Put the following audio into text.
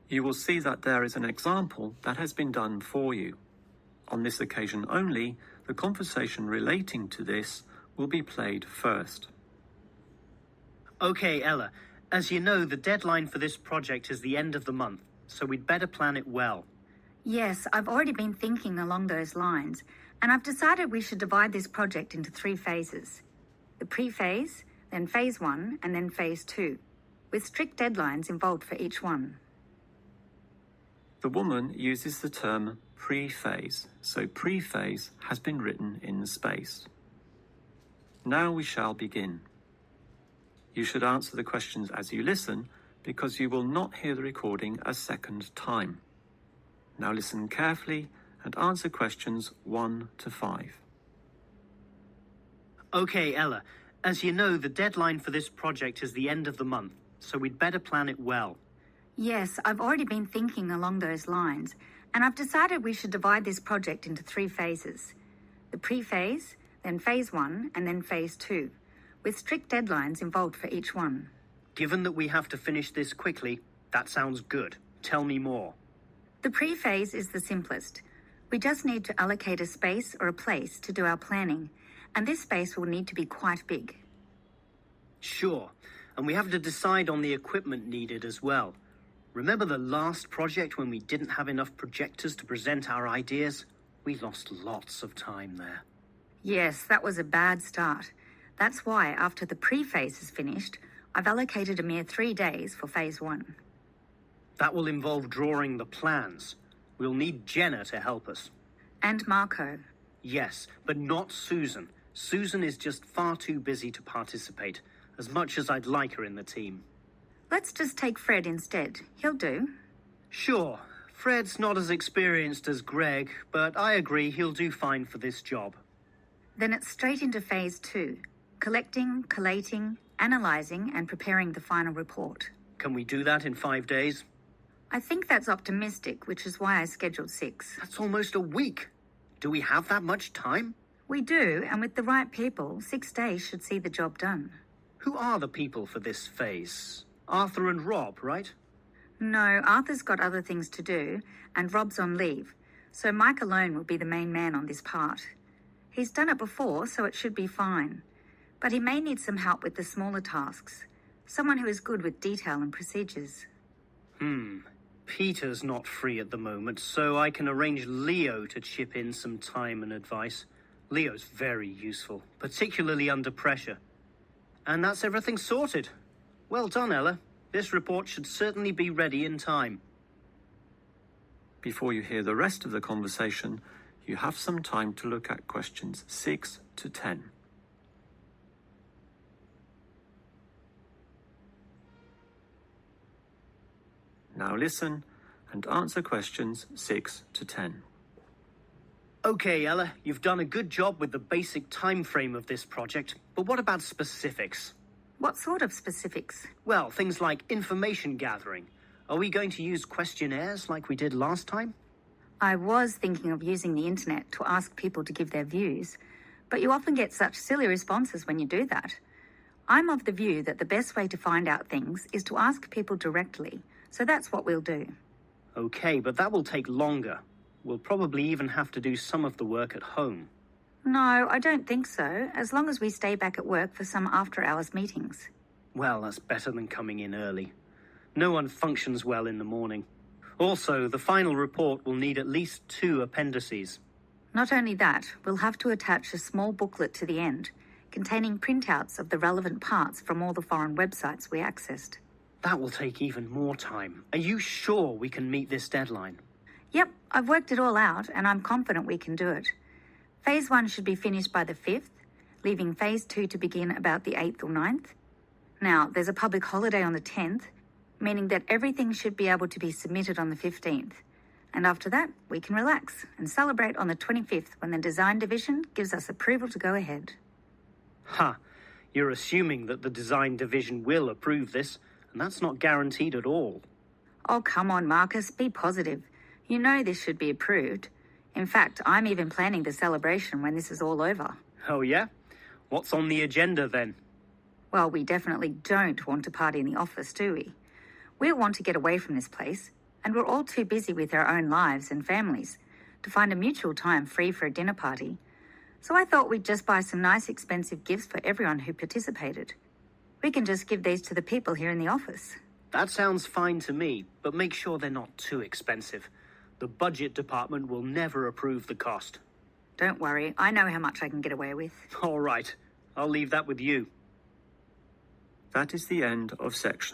You will see that there is an example that has been done for you. On this occasion only, the conversation relating to this will be played first. Okay, Ella, as you know, the deadline for this project is the end of the month, so we'd better plan it well. Yes, I've already been thinking along those lines, and I've decided we should divide this project into 3 phases. The pre-phase, then phase 1, and then phase 2, with strict deadlines involved for each one. The woman uses the term pre-phase, so pre-phase has been written in the space. Now we shall begin. You should answer the questions as you listen, because you will not hear the recording a second time. Now listen carefully and answer questions 1 to 5. Okay, Ella, as you know, the deadline for this project is the end of the month, so we'd better plan it well. Yes, I've already been thinking along those lines, and I've decided we should divide this project into 3 phases. The pre-phase, then phase 1, and then phase 2, with strict deadlines involved for each one. Given that we have to finish this quickly, that sounds good. Tell me more. The pre-phase is the simplest. We just need to allocate a space or a place to do our planning, and this space will need to be quite big. Sure, and we have to decide on the equipment needed as well. Remember the last project when we didn't have enough projectors to present our ideas? We lost lots of time there. Yes, that was a bad start. That's why, after the pre-phase is finished, I've allocated a mere 3 days for phase 1. That will involve drawing the plans. We'll need Jenna to help us. And Marco. Yes, but not Susan. Susan is just far too busy to participate, as much as I'd like her in the team. Let's just take Fred instead. He'll do. Sure. Fred's not as experienced as Greg, but I agree he'll do fine for this job. Then it's straight into phase 2. Collecting, collating, analysing and preparing the final report. Can we do that in 5 days? I think that's optimistic, which is why I scheduled 6. That's almost a week. Do we have that much time? We do, and with the right people, 6 days should see the job done. Who are the people for this phase? Arthur and Rob, right? No, Arthur's got other things to do, and Rob's on leave, so Mike alone will be the main man on this part. He's done it before, so it should be fine. But he may need some help with the smaller tasks. Someone who is good with detail and procedures. Peter's not free at the moment, so I can arrange Leo to chip in some time and advice. Leo's very useful, particularly under pressure. And that's everything sorted. Well done, Ella. This report should certainly be ready in time. Before you hear the rest of the conversation, you have some time to look at questions 6 to 10. Now listen and answer questions 6 to 10. Okay, Ella, you've done a good job with the basic time frame of this project, but what about specifics? What sort of specifics? Well, things like information gathering. Are we going to use questionnaires like we did last time? I was thinking of using the internet to ask people to give their views, but you often get such silly responses when you do that. I'm of the view that the best way to find out things is to ask people directly, so that's what we'll do. Okay, but that will take longer. We'll probably even have to do some of the work at home. No, I don't think so, as long as we stay back at work for some after-hours meetings. Well, that's better than coming in early. No one functions well in the morning. Also, the final report will need at least 2 appendices. Not only that, we'll have to attach a small booklet to the end, containing printouts of the relevant parts from all the foreign websites we accessed. That will take even more time. Are you sure we can meet this deadline? Yep, I've worked it all out, and I'm confident we can do it. Phase 1 should be finished by the 5th, leaving Phase 2 to begin about the 8th or 9th. Now, there's a public holiday on the 10th, meaning that everything should be able to be submitted on the 15th. And after that, we can relax and celebrate on the 25th when the design division gives us approval to go ahead. Ha! You're assuming that the design division will approve this, and that's not guaranteed at all. Oh, come on, Marcus, be positive. You know this should be approved. In fact, I'm even planning the celebration when this is all over. Oh yeah? What's on the agenda then? Well, we definitely don't want to party in the office, do we? We'll want to get away from this place, and we're all too busy with our own lives and families to find a mutual time free for a dinner party. So I thought we'd just buy some nice expensive gifts for everyone who participated. We can just give these to the people here in the office. That sounds fine to me, but make sure they're not too expensive. The budget department will never approve the cost. Don't worry, I know how much I can get away with. All right, I'll leave that with you. That is the end of section